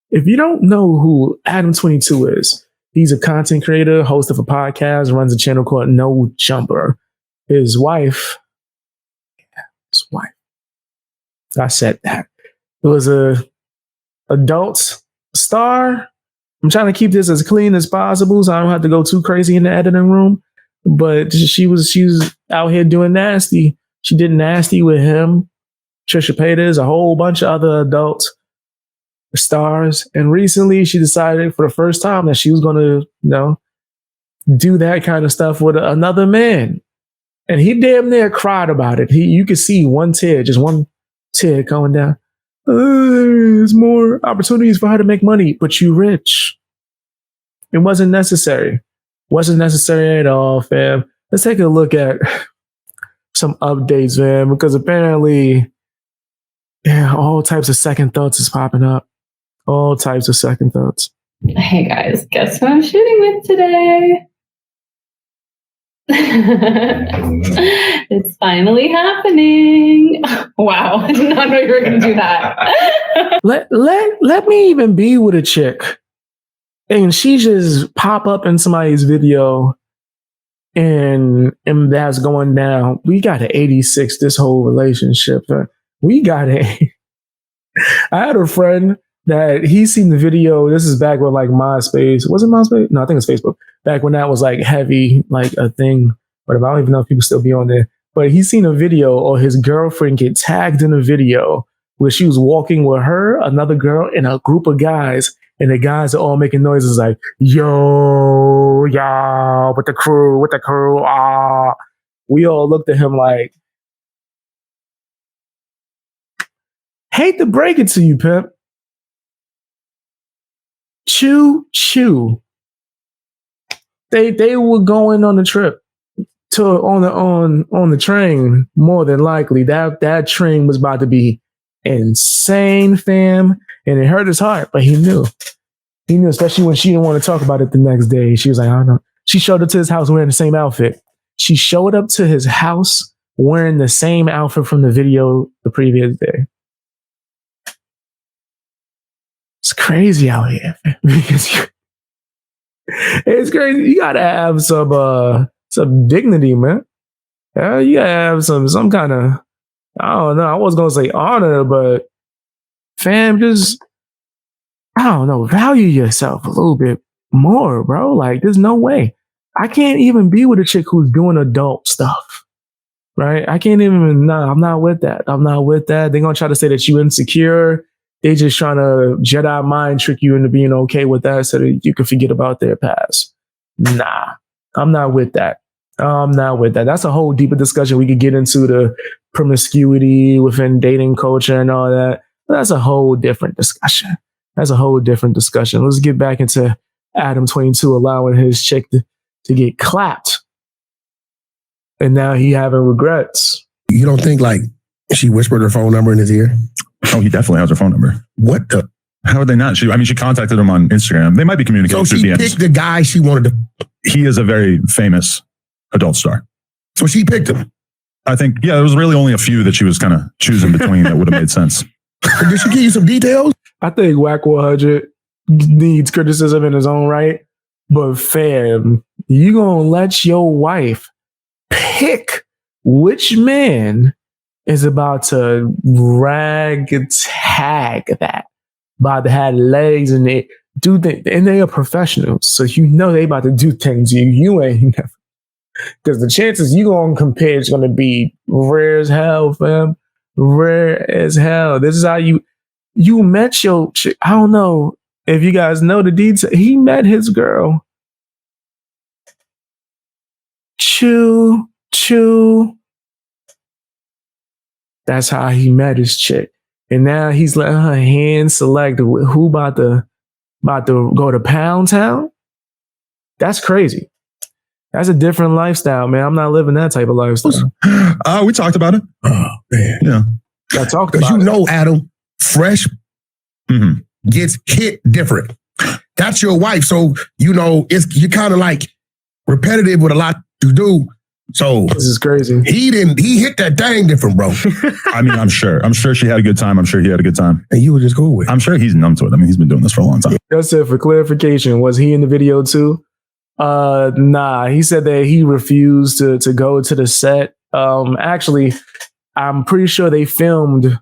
If you don't know who Adam 22 is, he's a content creator, host of a podcast, runs a channel called No Jumper. His wife, I said that. It was a adult star. I'm trying to keep this as clean as possible so I don't have to go too crazy in the editing room. But she was out here doing nasty. She did nasty with him, Trisha Paytas, a whole bunch of other adult stars. And recently she decided for the first time that she was going to, do that kind of stuff with another man. And he damn near cried about it. You could see just one tear going down. There's more opportunities for her to make money, but you rich. It wasn't necessary. Wasn't necessary at all, fam. Let's take a look at some updates, man, because apparently, all types of second thoughts is popping up. All types of second thoughts. Hey guys, guess who I'm shooting with today? It's finally happening. Wow, I did not know you were going to do that. let me even be with a chick and she just pop up in somebody's video and that's going down. We got an 86 this whole relationship. We got I had a friend that he seen the video. This is back when like MySpace. Was it MySpace? No, I think it's Facebook. Back when that was like heavy, like a thing. But I don't even know if people still be on there. But he seen a video or his girlfriend get tagged in a video where she was walking with her, another girl, and a group of guys. And the guys are all making noises like, yo, with the crew, ah. We all looked at him like, hate to break it to you, pimp. Choo. They were going on the trip on the train. More than likely, that train was about to be insane, fam, and it hurt his heart. But he knew, especially when she didn't want to talk about it the next day. She was like, I don't know. She showed up to his house wearing the same outfit. She showed up to his house wearing the same outfit from the video the previous day. It's crazy out here. It's crazy. You gotta have some dignity, man. You gotta have some kind of, I don't know. I was gonna say honor, but fam, just, I don't know, value yourself a little bit more, bro. Like, there's no way. I can't even be with a chick who's doing adult stuff, right? I can't even, no, I'm not with that. They're gonna try to say that you insecure. They just trying to Jedi mind trick you into being okay with that so that you can forget about their past. Nah, I'm not with that. That's a whole deeper discussion. We could get into the promiscuity within dating culture and all that. But that's a whole different discussion. Let's get back into Adam 22 allowing his chick to get clapped. And now he having regrets. You don't think like she whispered her phone number in his ear? Oh, he definitely has her phone number. What the? How would they not? She contacted him on Instagram. They might be communicating so through DMs. So she picked the guy she wanted to. He is a very famous adult star. So she picked him. I think, there was really only a few that she was kind of choosing between that would have made sense. Did she give you some details? I think Whack 100 needs criticism in his own right. But fam, you gonna let your wife pick which man is about to tag that, about to have legs and they do things, and they are professionals. So they about to do things you ain't never. Because the chances you gonna compare is gonna be rare as hell, fam. Rare as hell. This is how you met your chick. I don't know if you guys know the details. He met his girl. Chew. That's how he met his chick. And now he's letting her hand select who about to go to Pound Town. That's crazy. That's a different lifestyle, man. I'm not living that type of lifestyle. We talked about it. Oh, man. Yeah. I talked about it. Because Adam, fresh gets hit different. That's your wife. So, you're kind of like repetitive with a lot to do. So This is crazy. he hit that thing different, bro. I mean, I'm sure she had a good time. I'm sure he had a good time. And you were just cool with it. I'm sure he's numb to it. I mean, he's been doing this for a long time. That's it. For clarification, was he in the video too? Nah. He said that he refused to go to the set. Actually, I'm pretty sure they filmed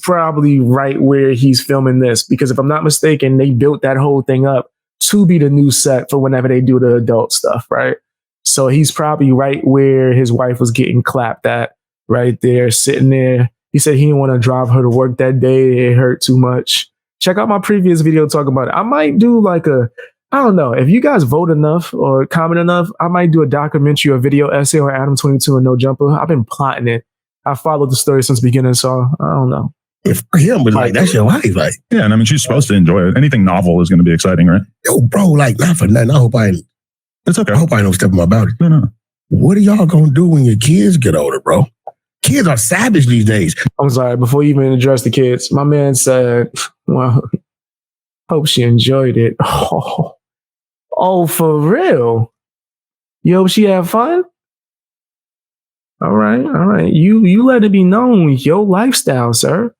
probably right where he's filming this, because if I'm not mistaken, they built that whole thing up to be the new set for whenever they do the adult stuff, right? So he's probably right where his wife was getting clapped at, right there, sitting there. He said he didn't want to drive her to work that day. It hurt too much. Check out my previous video talking about it. I might do like I don't know. If you guys vote enough or comment enough, I might do a documentary or video essay on Adam 22 and No Jumper. I've been plotting it. I followed the story since the beginning, so I don't know. If for him, but like, that's your wife. Like, yeah, and I mean, she's supposed to enjoy it. Anything novel is going to be exciting, right? yo, bro, like, not for nothing. It's okay. I hope I don't step in my boundary. No. What are y'all going to do when your kids get older, bro? Kids are savage these days. I'm sorry, before you even address the kids, my man said, well, hope she enjoyed it. Oh, for real? You hope she had fun? All right. You let it be known, your lifestyle, sir.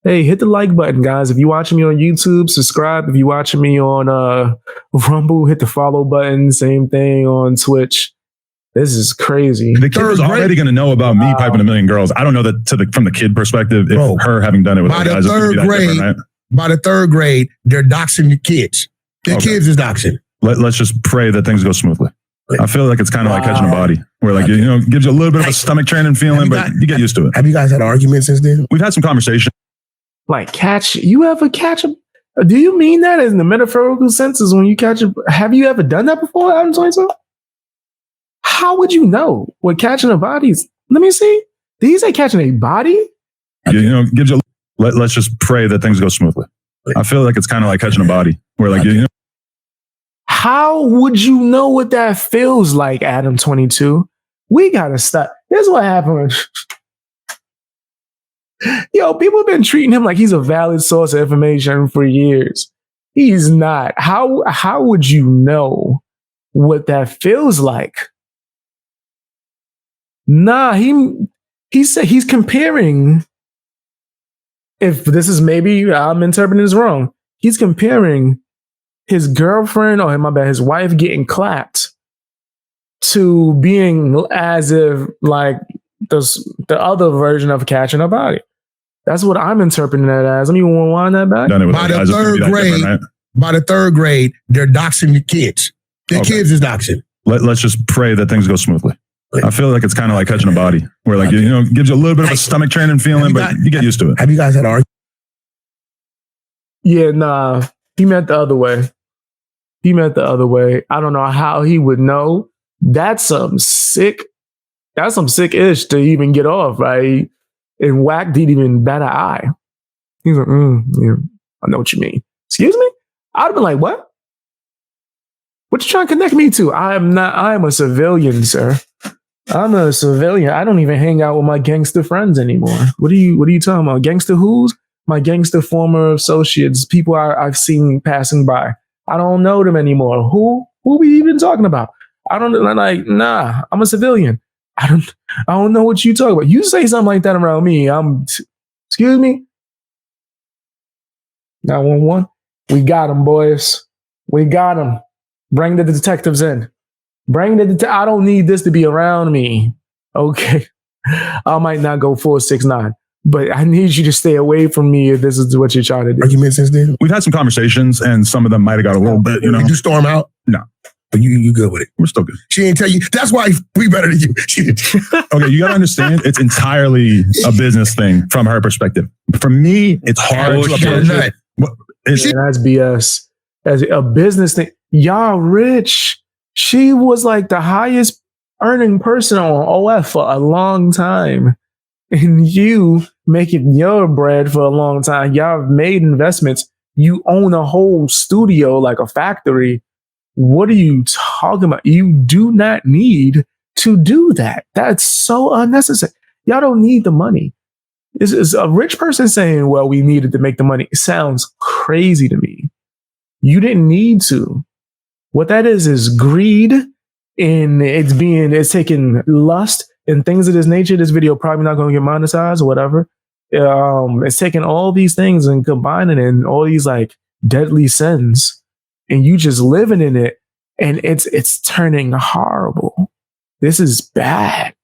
Hey, hit the like button, guys. If you're watching me on YouTube, subscribe. If you're watching me on Rumble, hit the follow button. Same thing on Twitch. This is crazy. The kid is already going to know about me piping a million girls. I don't know that from the kid perspective, if Bro, her having done it with by other the guys, it's gonna third be that grade, different, right? by the third grade, they're doxing the kids. The Okay. kids is doxing. Let's just pray that things go smoothly. I feel like it's kind of like catching a body, where like, gives you a little bit of a stomach training feeling, but you get used to it. Have you guys had arguments since then? We've had some conversations. Like you ever catch a? Do you mean that in the metaphorical sense? Is when you catch a? Have you ever done that before, Adam 22? How would you know what catching a body is? Let me see. Did you say catching a body? Gives you. Let's just pray that things go smoothly. I feel like it's kind of like catching a body, where like How would you know what that feels like, Adam 22? We gotta stop. Here's what happened. Yo, people have been treating him like he's a valid source of information for years. He's not. How would you know what that feels like? Nah, he said he's comparing. If this is, maybe I'm interpreting this wrong, he's comparing his girlfriend his wife getting clapped to being as if like the other version of catching a body. That's what I'm interpreting that as. Let me rewind that back. By the third grade, they're doxing the kids. The kids is doxing. Let's just pray that things go smoothly. I feel like it's kind of like catching a body, where like gives you a little bit of a stomach training feeling, but you get used to it. Have you guys had arguments? Yeah, nah. He meant the other way. I don't know how he would know. That's some sick ish to even get off, right? And Wack didn't even bat an eye. He's like, yeah, I know what you mean. Excuse me? I'd have been like, what? What you trying to connect me to? I am a civilian, sir. I'm a civilian. I don't even hang out with my gangster friends anymore. What are you talking about? Gangster who's? My gangster former associates, people I've seen passing by. I don't know them anymore. Who we even talking about? Nah, I'm a civilian. I don't know what you talking about. You say something like that around me, excuse me? 911. We got him, boys. We got him. Bring the detectives in. I don't need this to be around me. Okay. I might not go 469, but I need you to stay away from me if this is what you're trying to do. Arguments since then? We've had some conversations, and some of them might have got a little bit, Did you storm out? No. But you good with it? We're still good. She didn't tell you. That's why we better than you. She didn't. Okay, you got to understand, it's entirely a business thing from her perspective. For me, it's hard to approach it. That's BS. As a business thing, y'all rich. She was like the highest earning person on OF for a long time. And you making your bread for a long time. Y'all have made investments. You own a whole studio, like a factory. What are you talking about? You do not need to do that. That's so unnecessary. Y'all don't need the money. This is a rich person saying, well, we needed to make the money. It sounds crazy to me. You didn't need to. What that is greed. and it's taking lust and things of this nature. This video probably not going to get monetized or whatever. It's taking all these things and combining it and all these like deadly sins, and you just living in it, and it's turning horrible. This is bad.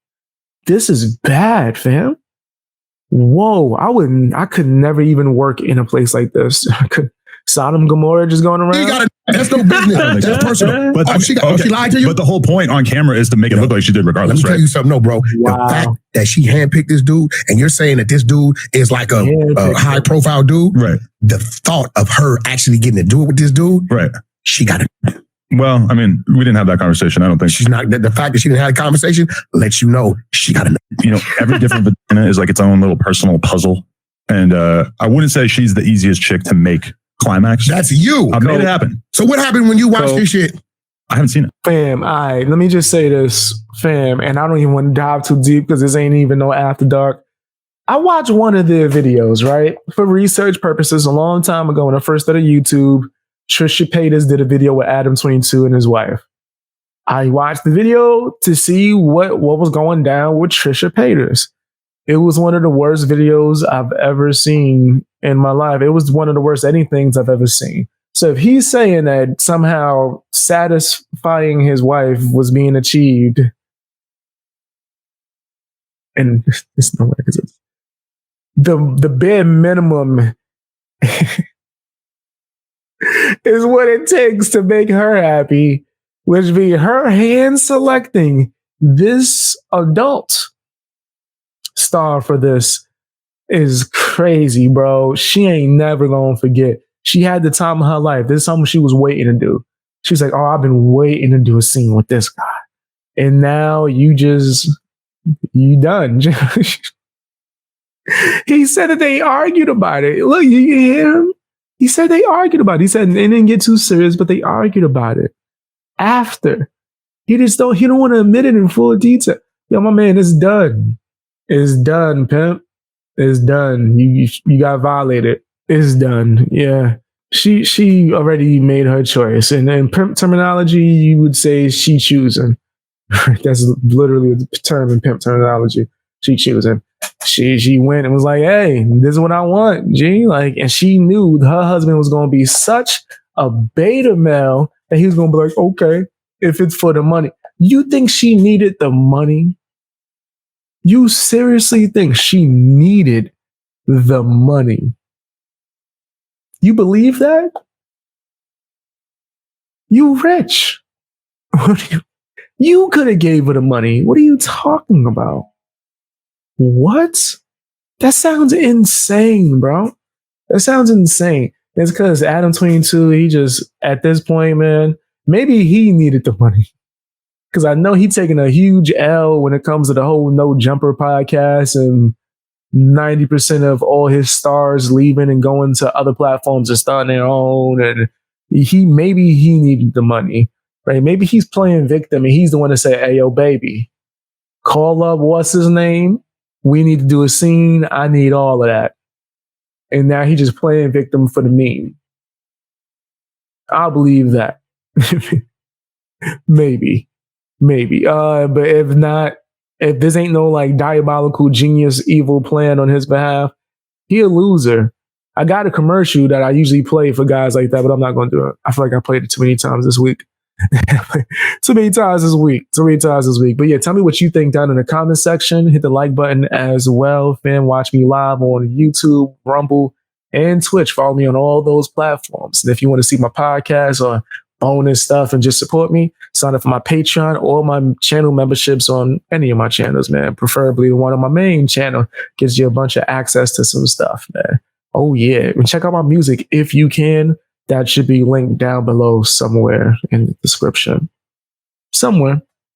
This is bad, fam. Whoa, I could never even work in a place like this. Sodom and Gomorrah just going around. That's no business. That's personal. But she lied to you. But the whole point on camera is to make it look like she did regardless, Let me tell you something, no, bro. Wow. The fact that she handpicked this dude, and you're saying that this dude is like a high profile dude, right? The thought of her actually getting to do it with this dude, right? She got it. Well, I mean, we didn't have that conversation. I don't think she's not. The fact that she didn't have a conversation lets you know she got it. You know, every different vagina is like its own little personal puzzle, and I wouldn't say she's the easiest chick to make climax. That's you. I made it happen. So what happened when you watched this shit? I haven't seen it. Fam, let me just say this, fam, and I don't even want to dive too deep because this ain't even no after dark. I watched one of their videos, right? For research purposes a long time ago when I first started YouTube. Trisha Paytas did a video with Adam22 and his wife. I watched the video to see what was going down with Trisha Paytas. It was one of the worst videos I've ever seen in my life. It was one of the worst anythings I've ever seen. So if he's saying that somehow satisfying his wife was being achieved, and it's no way, the bare minimum is what it takes to make her happy, which be her hand selecting this adult star for this is crazy, bro. She ain't never gonna forget. She had the time of her life. This is something she was waiting to do. She's like, oh, I've been waiting to do a scene with this guy. And now you done. He said that they argued about it. Look, you hear him? He said they argued about it. He said they didn't get too serious, but they argued about it. After. He don't want to admit it in full detail. Yo, my man, it's done. It's done, pimp. It's done. You got violated. It's done. Yeah. She already made her choice. And in pimp terminology, you would say she choosing. That's literally the term in pimp terminology. She choosing. She went and was like, hey, this is what I want, G. Like, and she knew her husband was going to be such a beta male that he was going to be like, okay, if it's for the money. You think she needed the money? You seriously think she needed the money? You believe that? You rich. You could have gave her the money. What are you talking about? What? That sounds insane, bro. That sounds insane. It's because Adam22, he just, at this point, man, maybe he needed the money. Because I know he's taking a huge L when it comes to the whole No Jumper podcast, and 90% of all his stars leaving and going to other platforms and starting their own. And maybe he needed the money, right? Maybe he's playing victim and he's the one to say, hey, yo, baby, call up, what's his name? We need to do a scene. I need all of that. And now he's just playing victim for the meme. I'll believe that. Maybe. But if not, if this ain't no like diabolical genius evil plan on his behalf, he a loser. I got a commercial that I usually play for guys like that, but I'm not going to do it. I feel like I played it too many times this week. Too many times this week. But yeah, tell me what you think down in the comment section. Hit the like button as well. Fam, watch me live on YouTube, Rumble, and Twitch. Follow me on all those platforms. And if you want to see my podcast or bonus stuff and just support me, sign up for my Patreon or my channel memberships on any of my channels, man. Preferably one on my main channel gives you a bunch of access to some stuff, man. Oh yeah, and check out my music if you can. That should be linked down below somewhere in the description. Somewhere.